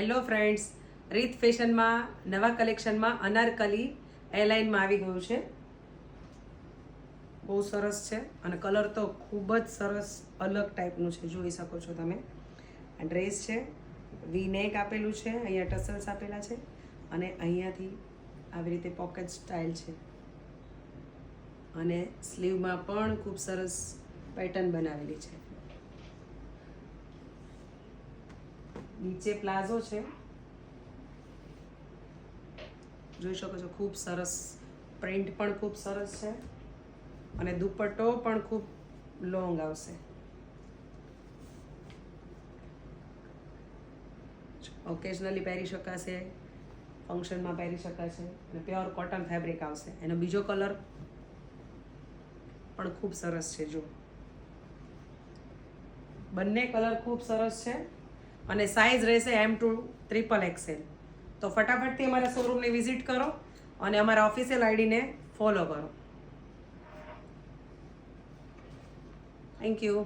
Hello friends, રીત ફેશનમાં નવા કલેક્શનમાં અનારકલી એલાઇનમાં આવી ગયું છે. બહુ સરસ છે અને કલર તો ખૂબ જ સરસ અલગ ટાઈપનું છે. જોઈ શકો છો તમે. આ ડ્રેસ છે, વી નેક આપેલું છે, અહીંયા ટસલ્સ આપેલા છે અને અહીંયાથી આવી રીતે પોકેટ સ્ટાઇલ છે અને સ્લીવમાં પણ ખૂબ સરસ પેટર્ન બનાવેલી છે. નીચે પ્લાઝો છે, જોઈ શકો છો. ખૂબ સરસ પ્રિન્ટ પણ ખૂબ સરસ છે અને દુપટ્ટો પણ ખૂબ લોંગ આવશે. ઓકેઝનલી પહેરી શકાશે, ફંક્શનમાં પહેરી શકાશે અને પ્યોર કોટન ફેબ્રિક આવશે. એનો બીજો કલર પણ ખૂબ સરસ છે. જો બંને કલર ખૂબ સરસ છે અને સાઇઝ રહેશે M2 XXL. તો ફટાફટથી અમારા શોરૂમને વિઝિટ કરો અને અમારા ઓફિશિયલ આઈડીને ફોલો કરો. Thank you.